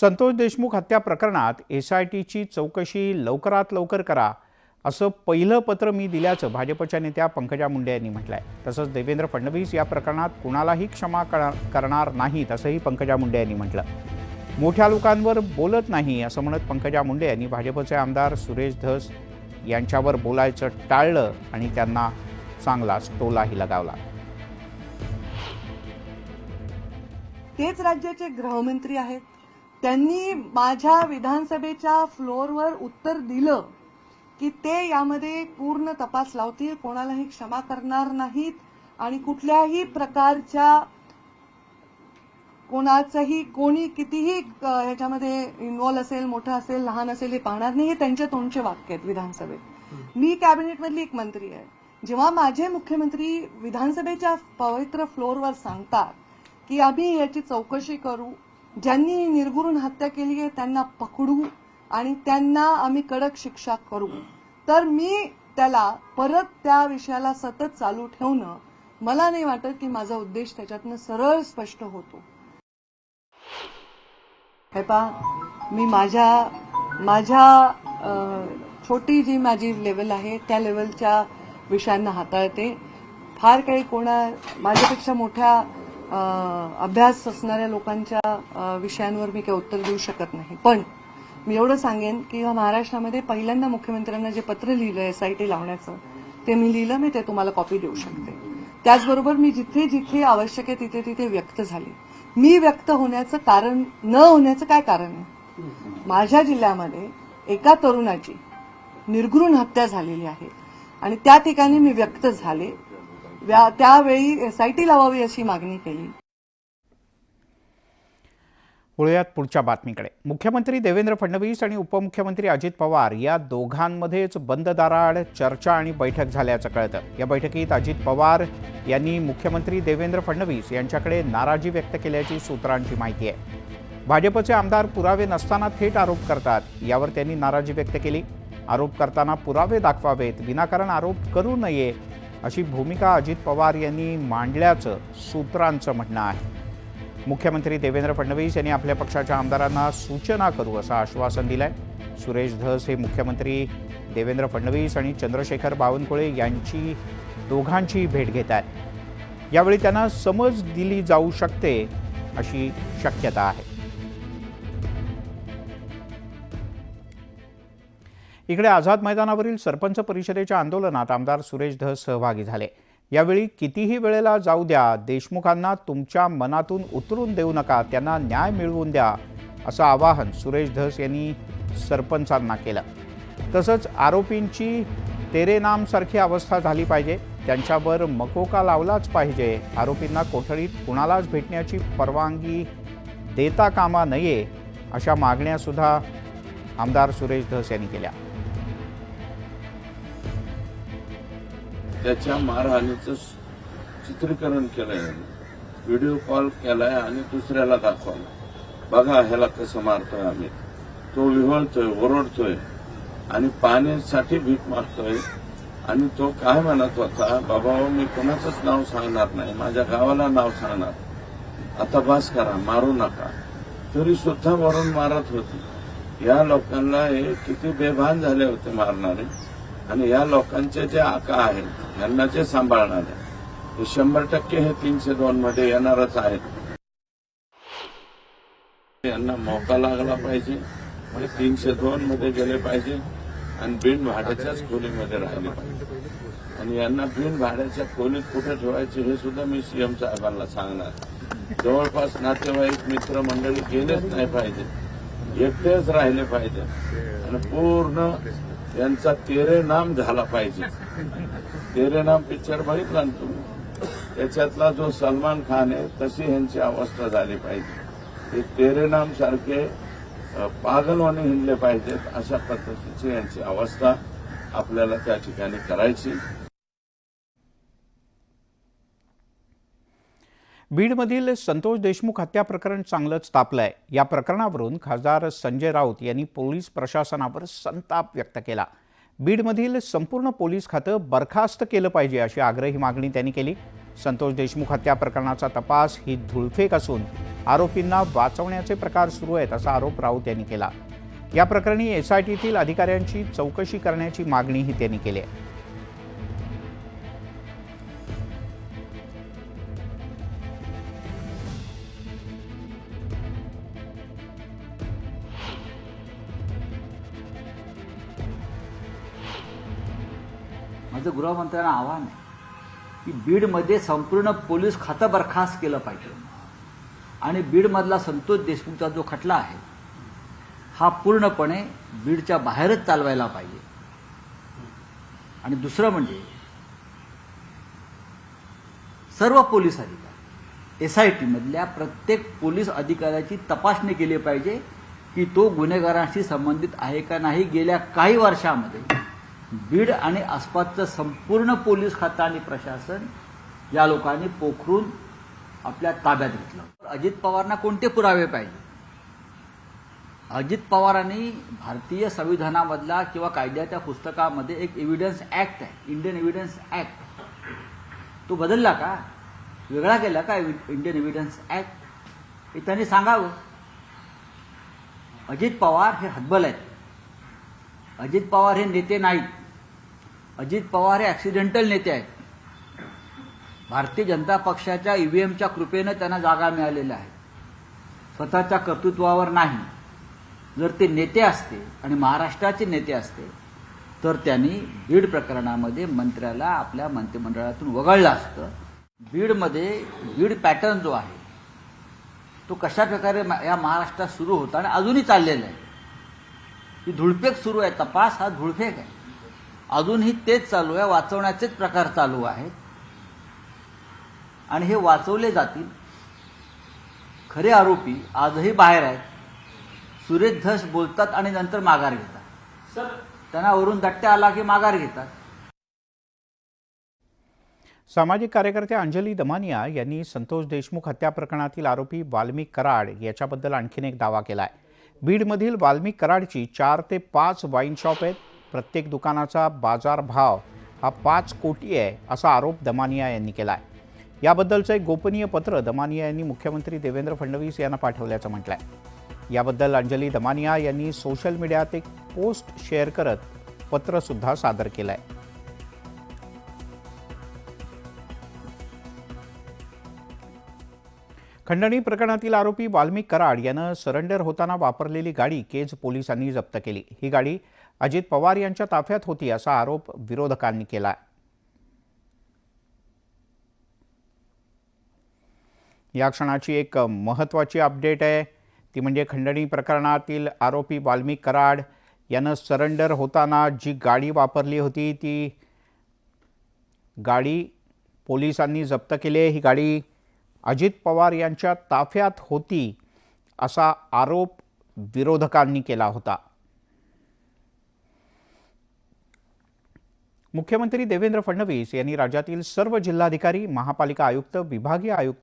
संतोष देशमुख हत्या प्रकरणात एसआयटीची चौकशी लवकरात लवकर करा असं पहिलं पत्र मी दिल्याचं भाजपच्या नेत्या पंकजा मुंडे यांनी म्हटलंय। तसंच देवेंद्र फडणवीस या प्रकरणात कुणालाही क्षमा करणार नाहीत असंही पंकजा मुंडे यांनी म्हटलं। मोठ्या लोकांवर बोलत नाही असं म्हणत पंकजा मुंडे यांनी भाजपचे आमदार सुरेश धस यांच्यावर बोलायचं टाळलं आणि त्यांना चांगलाच टोलाही लगावला। तेच राज्याचे गृहमंत्री आहेत, त्यांनी माझ्या विधानसभेच्या फ्लोअरवर उत्तर दिलं की ते यामध्ये पूर्ण तपास लावतील, कोणालाही क्षमा करणार नाहीत आणि कुठल्याही प्रकारच्या कोणी कितीही ह्याच्यामध्ये इन्व्हॉल्व असेल, मोठं असेल, लहान असेल, हे पाहणार नाही। हे त्यांच्या तोंडचे वाक्य आहेत विधानसभेत। मी कॅबिनेटमधली एक मंत्री आहे। जेव्हा माझे मुख्यमंत्री विधानसभेच्या पवित्र फ्लोअरवर सांगतात की आम्ही याची चौकशी करू, ज्यांनी निर्घृण हत्या केली आहे त्यांना पकडू आणि त्यांना आम्ही कडक शिक्षा करू, तर मी त्याला परत त्या विषयाला सतत चालू ठेवणं, मला नाही वाटत की माझा उद्देश त्याच्यातनं सरळ स्पष्ट होतो। हे पहा, मी माझ्या छोटी जी माझी लेवल आहे त्या लेवलच्या विषयांना हाताळते। फार काही माझ्यापेक्षा मोठ्या अभ्यास असणाऱ्या लोकांच्या विषयांवर मी काही उत्तर देऊ शकत नाही। पण मी एवढं सांगेन की महाराष्ट्रामध्ये पहिल्यांदा मुख्यमंत्र्यांना जे पत्र लिहिलं एसआयटी लावण्याचं, ते मी लिहिलं, मी ते तुम्हाला कॉपी देऊ शकते। त्याचबरोबर मी जिथे जिथे आवश्यक आहे तिथे तिथे व्यक्त झाले। मी व्यक्त होण्याचं कारण न होण्याचं काय कारण आहे? माझ्या जिल्ह्यामध्ये एका तरुणाची निर्घृण हत्या झालेली आहे आणि त्या ठिकाणी मी व्यक्त झाले, त्यावेळी एसआयटी लावावी अशी मागणी केली। वळूयात पुढच्या बातमीकडे। मुख्यमंत्री देवेंद्र फडणवीस आणि उपमुख्यमंत्री अजित पवार या दोघांमध्येच बंद दाराआड चर्चा आणि बैठक झाल्याचं कळतं। या बैठकीत अजित पवार यांनी मुख्यमंत्री देवेंद्र फडणवीस यांच्याकडे नाराजी व्यक्त केल्याची सूत्रांची माहिती आहे। भाजपचे आमदार पुरावे नसताना थेट आरोप करतात, यावर त्यांनी नाराजी व्यक्त केली। आरोप करताना पुरावे दाखवावेत, विनाकारण आरोप करू नये अशी भूमिका अजित पवार यांनी मांडल्याचं सूत्रांचं म्हणणं आहे। मुख्यमंत्री देवेंद्र फडणवीस यांनी आपल्या पक्षाच्या आमदारांना सूचना करू असं आश्वासन दिलंय। सुरेश धस हे मुख्यमंत्री देवेंद्र फडणवीस आणि चंद्रशेखर बावनकुळे यांची दोघांची भेट घेत आहेत। यावेळी त्यांना समज दिली जाऊ शकते अशी शक्यता आहे। इकडे आझाद मैदानावरील सरपंच परिषदेच्या आंदोलनात आमदार सुरेश धस सहभागी झाले। यावेळी कितीही वेळेला जाऊ द्या, देशमुखांना तुमच्या मनातून उतरून देऊ नका, त्यांना न्याय मिळवून द्या असं आवाहन सुरेश धस यांनी सरपंचांना केलं। तसंच आरोपींची तेरे नाम सारखी अवस्था झाली पाहिजे, त्यांच्यावर मकोका लावलाच पाहिजे, आरोपींना कोठडीत कुणालाच भेटण्याची परवानगी देता कामा नये अशा मागण्या सुद्धा आमदार सुरेश धस यांनी केल्या। त्याच्या मारहाणीचं चित्रीकरण केलंय, व्हिडिओ कॉल केलाय आणि दुसऱ्याला दाखवलं, बघा ह्याला कसं मारतोय आम्ही। तो विव्हळतोय, ओरडतोय आणि पाण्यासाठी भीक मागतोय आणि तो काय म्हणत होता, बाबा मी कोणाचंच नाव सांगणार नाही, माझ्या गावाला नाव सांगणार, आता बस करा, मारू नका, तरी सुद्धा वरून मारत होती। या लोकांना हे किती बेभान झाले होते मारणारे, आणि या लोकांचे जे आका आहेत यांना जे सांभाळणार आहे हे 100% हे 302 मध्ये येणारच आहेत। यांना मौका लागला पाहिजे, म्हणजे 302 मध्ये गेले पाहिजे आणि बिन भाड्याच्याच खोलीमध्ये राहिले पाहिजे। आणि यांना बिन भाड्याच्या खोलीत कुठे ठेवायचे हे सुद्धा मी सीएम साहेबांना सांगणार। जवळपास नातेवाईक मित्रमंडळी गेलेच नाही पाहिजे, एकटेच राहिले पाहिजे आणि पूर्ण यांचा तेरे नाम झाला पाहिजे। तेरे नाम पिक्चर बघितला ना तुम्ही, त्याच्यातला जो सलमान खान आहे तशी यांची अवस्था झाली पाहिजे। हे तेरे नाम सारखे पागलवाने हिंडले पाहिजेत, अशा पद्धतीची यांची अवस्था आपल्याला त्या ठिकाणी करायची। बीडमधील संतोष देशमुख हत्या प्रकरण चांगलंच तापलंय। या प्रकरणावरून खासदार संजय राऊत यांनी पोलीस प्रशासनावर संताप व्यक्त केला। बीडमधील संपूर्ण पोलीस खातं बरखास्त केलं पाहिजे अशी आग्रही मागणी त्यांनी केली। संतोष देशमुख हत्या प्रकरणाचा तपास ही धुळफेक असून आरोपींना वाचवण्याचे प्रकार सुरू आहेत असा आरोप राऊत यांनी केला. या प्रकरणी एसआयटीतील अधिकाऱ्यांची चौकशी करण्याची मागणीही त्यांनी केली आहे. माझं गृहमंत्र्यांना आव्हान आहे की बीडमध्ये संपूर्ण पोलीस खातं बरखास्त केलं पाहिजे आणि बीडमधला संतोष देशमुखचा जो खटला आहे हा पूर्णपणे बीडच्या बाहेरच चालवायला पाहिजे. आणि दुसरं म्हणजे सर्व पोलीस अधिकारी एसआयटी मधल्या प्रत्येक पोलीस अधिकाऱ्याची तपासणी केली पाहिजे की तो गुन्हेगारांशी संबंधित आहे का नाही. गेल्या काही वर्षामध्ये बीड आणि आसपासचं संपूर्ण पोलीस खातं आणि प्रशासन या लोकांनी पोखरून आपल्या ताब्यात घेतलं. अजित पवारांना कोणते पुरावे पाहिजे? अजित पवारांनी भारतीय संविधानामधला किंवा कायद्याच्या पुस्तकामध्ये एक एव्हिडन्स ऍक्ट आहे, इंडियन एव्हिडन्स ऍक्ट, तो बदलला का, वेगळा केला का इंडियन एव्हिडन्स ऍक्ट? हे त्यांनी सांगावं. अजित पवार हे हतबल आहेत. अजित पवार हे नेते नाहीत. अजित पवार हे ऍक्सिडेंटल नेते आहेत. भारतीय जनता पक्षाच्या ईव्हीएमच्या कृपेनं त्यांना जागा मिळालेल्या आहेत, स्वतःच्या कर्तृत्वावर नाही. जर ते नेते असते आणि महाराष्ट्राचे नेते असते तर त्यांनी बीड प्रकरणामध्ये मंत्र्याला आपल्या मंत्रिमंडळातून वगळलं असतं. बीडमध्ये बीड पॅटर्न जो आहे तो कशा प्रकारे या महाराष्ट्रात सुरू होता आणि अजूनही चाललेला आहे. ही धुळफेक सुरू आहे. तपास हा धुळफेक आहे. अजूनही तेच चालू आहे. वाचवण्याचेच प्रकार चालू आहेत आणि हे वाचवले जातील. खरे आरोपी आजही बाहेर आहेत. सुरेश धस बोलतात आणि नंतर माघार घेतात. त्यांना वरून दट्ट्या आला की माघार घेतात. सामाजिक कार्यकर्त्या अंजली दमानिया यांनी संतोष देशमुख हत्या प्रकरणातील आरोपी वाल्मिक कराड याच्याबद्दल आणखीन एक दावा केला आहे. बीडमधील वाल्मिक कराडची 4 ते 5 वाईन शॉप आहेत. प्रत्येक दुकानाचा बाजार भाव हा 5 कोटी आहे असा आरोप दमानिया यांनी केला आहे. याबद्दलचं एक गोपनीय पत्र दमानिया यांनी मुख्यमंत्री देवेंद्र फडणवीस यांना पाठवल्याचं म्हटलं आहे. याबद्दल अंजली दमानिया यांनी सोशल मीडियात एक पोस्ट शेअर करत पत्रसुद्धा सादर केलं आहे. खंडणी प्रकरणातील आरोपी वाल्मिक कराड यानं सरेंडर होताना वापरलेली गाडी केज पोलिसांनी जप्त केली. ही गाडी अजित पवार यांच्या ताफ्यात होती असा आरोप विरोधकांनी केला. या क्षणाची एक महत्त्वाची अपडेट आहे ती म्हणजे खंडणी प्रकरणातील आरोपी वाल्मिक कराड यानं सरेंडर होताना जी गाडी वापरली होती ती गाडी पोलिसांनी जप्त केली. ही गाडी अजित पवार यांच्या ताफ्यात होती असा आरोप विरोधकांनी केला होता. मुख्यमंत्री देवेंद्र फडणवीस यांनी राज्यातील सर्व जिल्हाधिकारी, महापालिका आयुक्त, विभागीय आयुक्त